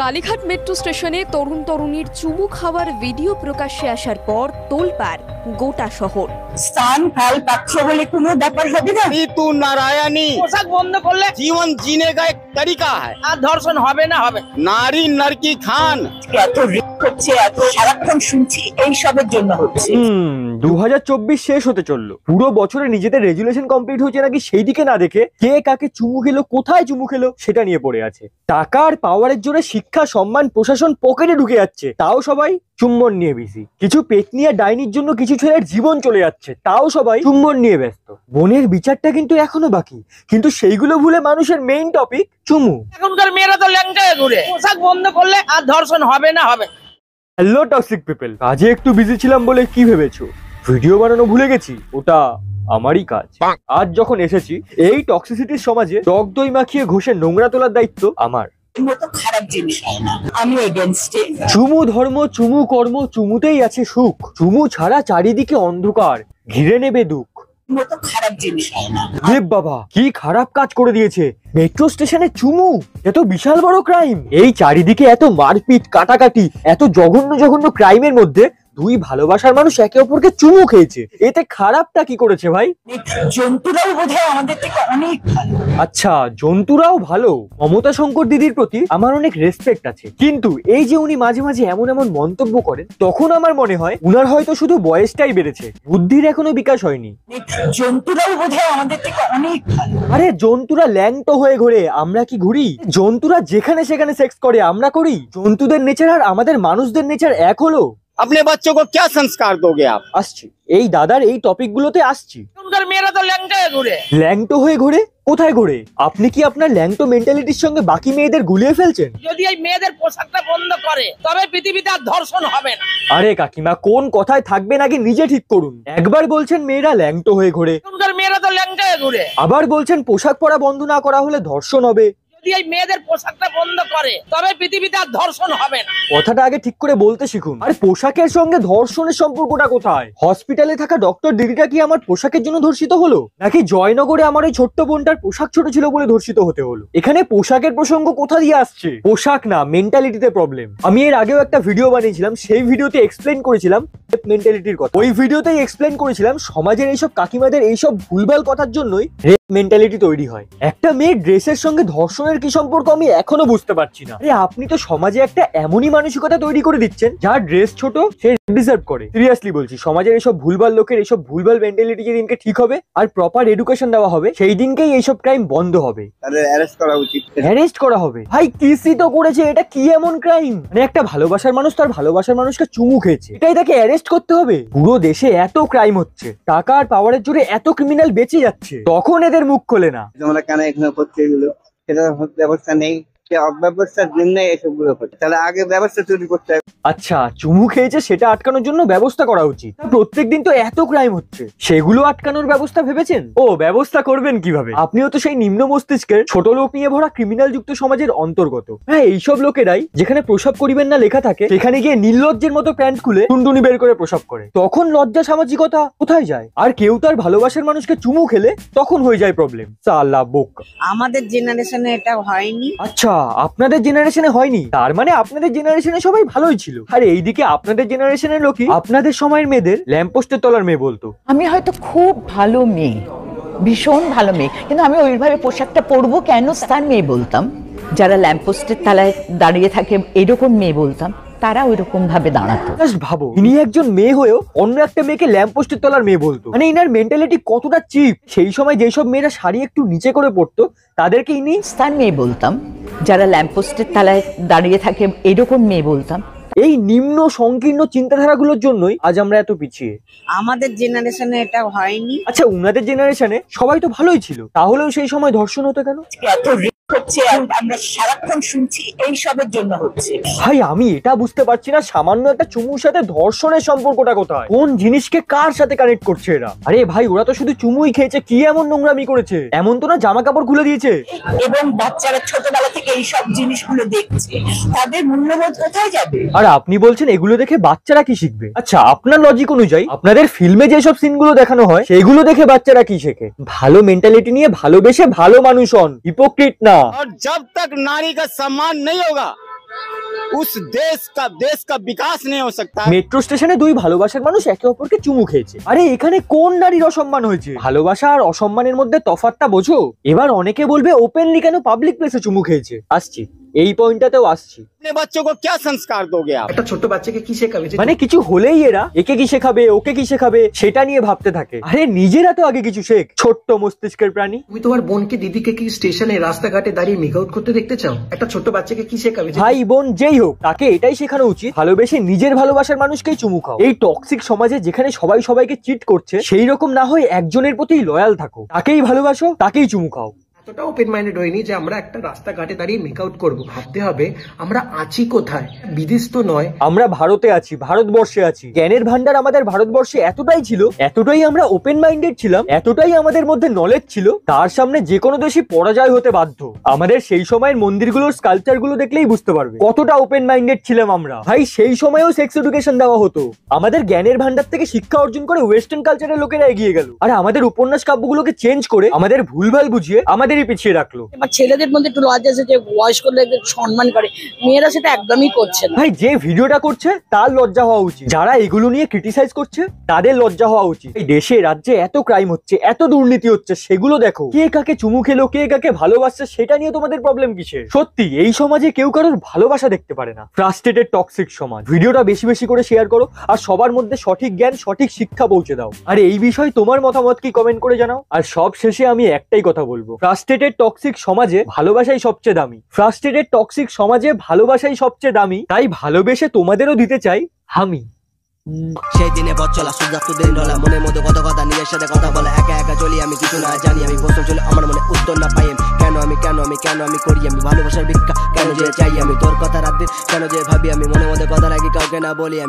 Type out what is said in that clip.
Kalighat metro স্টেশনে তরুণ তরুণীর চুমু খাওয়ার ভিডিও প্রকাশ্যে আসার পর তোলপাড় গোটা শহর। স্থান কাল পাত্র বলে কোনো ব্যাপার হবে না। तू नारायणी পোশাক বন্ধ করলে जीवन जीने का एक तरीका है। আর ধর্ষণ হবে না হবে। नारी नर की खान এত রেপ হচ্ছে, এত সারাক্ষণ শুনছি এইসবের জন্য হচ্ছে। 2024 শেষ হতে চললো, পুরো বছরে নিজেদের রেজুলেশন কমপ্লিট হয়েছে নাকি সেই দিকে না দেখে কে কাকে চুমু খেলো, কোথায় চুমু খেলো সেটা নিয়ে পড়ে আছে। টাকার পাওয়ারের জোরে শিক্ষা, সম্মান, প্রশাসন পকেটে ঢুকে যাচ্ছে, তাও সবাই চুম্বন নিয়ে বিজি। কিছু পেতনিয়া ডাইনির জন্য কিছু ছেলের জীবন চলে যাচ্ছে, তাও সবাই চুম্বন নিয়ে ব্যস্ত। বোনের বিচারটা কিন্তু এখনো বাকি, কিন্তু সেইগুলো ভুলে মানুষের মেইন টপিক চুমু। এখনকার মেয়েরা তো ল্যাংটায় ঘুরে। পোশাক বন্ধ করলে আর ধর্ষণ হবে না হবে। হ্যালো টক্সিক পিপল, কাজে একটু বিজি ছিলাম বলে কি ভেবেছো ভিডিও বানানো ভুলে গেছি? ওটা আমারই কাজ। আজ যখন এসেছি এই টক্সিসিটির সমাজে টক দই মাখিয়ে ঘষে নোংরা তোলার দায়িত্ব আমার। খারাপ জিনিস হয় না, আমি এগেইনস্টে। চুমু ধর্ম, চুমু কর্ম, চুমুতেই আছে সুখ। চুমু ছাড়া চারিদিকে অন্ধকার, ঘিরে নেবে দুঃখ। খারাপ জিনিস হয় না। বাবা, কি খারাপ কাজ করে দিয়েছে মেট্রো স্টেশনে চুমু! এত বিশাল বড় ক্রাইম, এই চারিদিকে এত মারপিট, কাটাকাটি, এত জঘন্য জঘন্য ক্রাইমের মধ্যে দুই ভালোবাসার মানুষ একে অপরকে চুমু খেয়েছে। এতে খারাপটা কি করেছে ভাই? জন্তুরাও বোধহয় আমাদের থেকে অনেক ভালো। আচ্ছা, জন্তুরাও ভালো। মমতা শঙ্কর দিদির প্রতি আমার অনেক রেসপেক্ট আছে, কিন্তু এই যে উনি মাঝে মাঝে এমন এমন মন্তব্য করেন, তখন আমার মনে হয় উনার হয়তো শুধু বয়সটাই বেড়েছে, বুদ্ধির এখনো বিকাশ হয়নি। জন্তুরাও বোধহয় আমাদের থেকে অনেক ভালো। আরে জন্তুরা ল্যাংটো হয়ে ঘোরে, আমরা কি ঘুরি? জন্তুরা যেখানে সেখানে সেক্স করে, আমরা করি? জন্তুদের নেচার আর আমাদের মানুষদের নেচার এক হলো? अपने बच्चों को क्या संस्कार दोगे आप? আসছি, এই দাদার এই টপিক গুলোতে আসছি। এখনকার মেয়েরা তো ল্যাংটায় ঘুরে। ল্যাংটো হয়ে ঘোরে? কোথায় ঘোরে? আপনি কি আপনার ল্যাংটো মেন্টালিটির সঙ্গে বাকি মেয়েদের গুলিয়ে ফেলছেন? যদি এই মেয়েদের পোশাকটা বন্ধ করে তবে পৃথিবীতে আর ধর্ষণ হবে না। আরে কাকিমা, কোন কথায় থাকবেন আগে নিজে ঠিক করুন। একবার বলছেন মেয়েরা ল্যাংটো হয়ে ঘোরে, এখনকার মেয়েরা তো ল্যাংটায় ঘুরে। আবার বলছেন পোশাক পরা বন্ধ না করা হলে ধর্ষণ হবে। যদি এই মেয়েদের পোশাকটা বন্ধ করে তবে পৃথিবীতে আর ধর্ষণ হবে না। কথাটা আগে ঠিক করে বলতে শিখুন। আর পোশাকের সঙ্গে ধর্ষণের সম্পর্কটা কোথায়? হসপিটালে থাকা ডক্টর দিদিটা কি আমার পোশাকের জন্য ধর্ষিত হলো, নাকি জয়নগরে আমার ওই ছোট্ট বোনটার পোশাক ছোট ছিল বলে ধর্ষিত হতে হলো? এখানে পোশাকের প্রসঙ্গ কোথা দিয়ে আসছে? পোশাক না, মেন্টালিটিতে প্রবলেম। আমি এর আগেও একটা ভিডিও বানিয়েছিলাম, সেই ভিডিওতে এক্সপ্লেন করেছিলাম মেন্টালিটির কথা। ওই ভিডিওতেই এক্সপ্লেন করেছিলাম সমাজের এইসব কাকিমাদের এইসব ভুলভাল কথার জন্যই রেপ মেন্টালিটি তৈরি হয়। একটা মেয়ের ড্রেসের সঙ্গে ধর্ষণের কি সম্পর্ক আমি এখনো বুঝতে পারছি না। আরে আপনি তো সমাজে একটা এমনই মানসিকতা তৈরি করে দিচ্ছেন, যার ড্রেস ছোট সে ডিজার্ভ করে। সিরিয়াসলি বলছি, সমাজের এইসব ভুলভাল লোকের এইসব ভুলভাল মেন্টালিটি যেদিনকে ঠিক হবে আর প্রপার এডুকেশন দেওয়া হবে, সেই দিনকেই এইসব ক্রাইম বন্ধ হবে। অ্যারেস্ট করা উচিত। অ্যারেস্ট করা হবে? ভাই কিসই তো করেছে, এটা কি এমন ক্রাইম? মানে একটা ভালোবাসার মানুষ তার ভালোবাসার মানুষকে চুমু খেয়েছে, এটাই তাকে অ্যারেস্ট করতে হবে? পুরো দেশে এত ক্রাইম হচ্ছে, টাকা আর পাওয়ারের জোরে এত ক্রিমিনাল বেঁচে যাচ্ছে, তখন এদের মুখ খোলে না। তোমরা কেন এখানে করতে এগুলো? সেটা ব্যবস্থা নেই, অব্যবস্থার জন্য এসবগুলো হচ্ছে। তাহলে আগে ব্যবস্থা তৈরি করতে হবে। আচ্ছা, চুমু খেয়েছে সেটা আটকানোর জন্য ব্যবস্থা করা উচিত। প্রত্যেকদিন তো এত ক্রাইম হচ্ছে, সেগুলো আটকানোর ব্যবস্থা ভেবেছেন? ও ব্যবস্থা করবেন কিভাবে? আপনিও তো সেই নিম্ন মস্তিষ্কের ছোট লোক নিয়ে ভরা ক্রিমিনাল যুক্ত সমাজের অন্তর্গত। হ্যাঁ, এইসব লোকেরাই যেখানে প্রসাব করিবেন না লেখা থাকে, সেখানে গিয়ে নির্লজ্জের মতো প্যান্ট খুলে টুনটুনি বের করে প্রসাব করে। তখন লজ্জা সামাজিকতা কোথায় যায়? আর কেউ তার ভালোবাসার মানুষকে চুমু খেলে তখন হয়ে যায় প্রবলেম। সালা বোকা। আমাদের জেনারেশনে এটা হয়নি। আচ্ছা, আপনাদের জেনারেশনে হয়নি, তার মানে আপনাদের জেনারেশনে সবাই ভালোই ছিল। আর এইদিকে আপনাদের জেনারেশনের লোকই আপনাদের সময়ের মেয়েদের ল্যাম্পপোস্টের তলার মেয়ে বলতো। আমি হয়তো খুব ভালো মেয়ে, ভীষণ ভালো মেয়ে, কিন্তু আমি ওইভাবে পোশাকটা পরবো কেন তার মেয়ে বলতাম। যারা ল্যাম্পপোস্টের তলায় দাঁড়িয়ে থাকে এরকম মেয়ে বলতাম, তারা ওইরকম ভাবে দাঁড়াতো। ভাবো, ইনি একজন মেয়ে হয়েও অন্য একটা মেয়েকে ল্যাম্পপোস্টের তলার মেয়ে বলতো। মানে ইনার মেন্টালিটি কতটা চিপ। সেই সময় যেসব মেয়েরা শাড়ি একটু নিচে করে পড়তো তাদেরকে ইনি তার মেয়ে বলতাম। যারা ল্যাম্পপোস্টের তলায় দাঁড়িয়ে থাকে এরকম মেয়ে বলতাম। এই নিম্ন সংকীর্ণ চিন্তাধারাগুলোর জন্যই আজ আমরা এত পিছিয়ে। আমাদের জেনারেশনে এটা হয়নি। আচ্ছা, উনাদের জেনারেশনে সবাই তো ভালোই ছিল, তাহলেও সেই সময় ধর্ষণ হতো কেন? এত রেপ হচ্ছে, আমরা সারাক্ষণ শুনছি এইসবের জন্য হচ্ছে। ভাই, আমি এটা বুঝতে পারছি না, সামান্য একটা চুমুর সাথে ধর্ষণের সম্পর্কটা কোথায়? কোন জিনিসকে কার সাথে কানেক্ট করছে এরা? আরে ভাই, ওরা তো শুধু চুমুই খেয়েছে, কি এমন নোংরামি করেছে? এমন তো না জামা কাপড় খুলে দিয়েছে। এবং বাচ্চারা ছোটবেলা থেকে এইসব জিনিসগুলো দেখছে, তাদের মূল্যবোধ কোথায় যাবে? আর আপনি বলছেন এগুলো দেখে বাচ্চারা কি শিখবে? আচ্ছা, আপনার লজিক অনুযায়ী আপনাদের ফিল্মে যেসব সিনগুলো দেখানো হয় সেগুলো দেখে বাচ্চারা কি শেখে? ভালো মেন্টালিটি নিয়ে ভালোবেসে ভালো মানুষ হন, হিপোক্রিট না। और जब तक नारी का सम्मान नहीं होगा उस देश का विकास नहीं हो सकता है। মেট্রো স্টেশনে দুই ভালোবাসার মানুষ একে অপরকে চুমু খেয়েছে। আরে এখানে কোন নারীর অসম্মান হয়েছে? ভালোবাসা আর অসম্মানের মধ্যে তফাৎটা বোঝো। এবার অনেকে বলবে ওপেনলি কেন পাবলিক প্লেসে চুমু খেয়েছে। আসছি, এই পয়েন্টটাতেও আসছি। अपने बच्चों को क्या संस्कार दोगे आप? একটা ছোট বাচ্চাকে কি শেখাবে যে মানে কিছু হলেই এরা একে কি শেখাবে ওকে কি শেখাবে সেটা নিয়ে ভাবতে থাকে। আরে নিজেরা তো আগে কিছু শেখ, ছোট্ট মস্তিষ্কের প্রাণী। তুমি তোমার বোনকে দিদিকে কি স্টেশনে রাস্তাঘাটে দাঁড়িয়ে মেক আউট করতে দেখতে চাও? একটা ছোট বাচ্চাকে কি শেখাবে যে ভাই বোন যেই হোক তাকে এটাই শেখানো উচিত, ভালোবেসে নিজের ভালোবাসার মানুষকেই চুমু খাও। এই টক্সিক সমাজে যেখানে সবাই সবাইকে চিট করছে সেই রকম না হয়ে একজনের প্রতি লয়াল থাকো, তাকেই ভালোবাসো, তাকেই চুমু খাও। এতটা ওপেন মাইন্ডেড হয়নি যে আমরা একটা রাস্তাঘাটে দাঁড়িয়ে মেক আউট করবো। ভাবতে হবে আমরা আছি কোথায়, বিদেশ তো নয়। আমরা ভারতে আছি, ভারতবর্ষে আছি। জ্ঞানের ভান্ডার আমাদের ভারতবর্ষে এতটাই ছিল, এতটাই আমরা ওপেন মাইন্ডেড ছিলাম, এতটাই আমাদের মধ্যে নলেজ ছিল, তার সামনে যে কোনো দেশই পরাজয় হতে বাধ্য। আমাদের সেই সময়ের মন্দিরগুলোর স্কাল্পচার গুলো দেখলেই বুঝতে পারবে কতটা ওপেন মাইন্ডেড ছিলাম আমরা। ভাই সেই সময়েও সেক্স এডুকেশন দেওয়া হতো। আমাদের জ্ঞানের ভান্ডার থেকে শিক্ষা অর্জন করে ওয়েস্টার্ন কালচারের লোকেরা এগিয়ে গেল, আর আমাদের উপন্যাস কাব্যগুলোকে চেঞ্জ করে আমাদের ভুলভাল বুঝিয়ে আমাদেরই পিছিয়ে রাখলো। এবার ছেলেদের মধ্যে একটু লজ্জা আছে যে বয়স্ক লোকদের সম্মান করে, মেয়েরা সেটা একদমই করছে না। ভাই যে ভিডিওটা করছে তার লজ্জা হওয়া উচিত, যারা এগুলো নিয়ে ক্রিটিসাইজ করছে তাদের লজ্জা হওয়া উচিত। এই দেশে রাজ্যে এত ক্রাইম হচ্ছে, এত দুর্নীতি হচ্ছে, সেগুলো দেখো। কে কাকে চুমু খেলো, কে কাকে ভালোবাসছে, সেটা নিয়ে তোমাদের প্রবলেম কিসের? সত্যি এই সমাজে কেউ কারোর ভালোবাসা দেখতে পারে না। ফ্রাস্ট্রেটেড টক্সিক সমাজ। ভিডিওটা বেশি বেশি করে শেয়ার করো আর সবার মধ্যে সঠিক জ্ঞান, সঠিক শিক্ষা পৌঁছে দাও। আর এই বিষয়ে তোমার মতামত কি কমেন্ট করে জানাও। আর সব শেষে আমি একটাই কথা বলবো, ফ্রাস্ট্রেটেড টক্সিক সমাজে ভালোবাসাই সবচেয়ে দামি। ফ্রাস্ট্রেটেড টক্সিক সমাজে ভালোবাসাই সবচেয়ে দামি। তাই ভালোবেসে তোমাদেরও দিতে চাই আমি। সেই দিনে পথ চলা সূর্যাস্ত দিন ঢলা, মনের মধ্যে কত কথা নিজের সাথে কথা বলা, একা একা চলি আমি কিছু না জানি, আমি প্রশ্ন চলে আমার মনে উত্তর না পাই, কেন আমি করি আমি ভালোবাসার ভিক্ষা, কেন যে চাই আমি তোর কথা রাত দিন, কেন যে ভাবি আমি মনের মধ্যে কথা রাখি কাউকে না বলি আমি।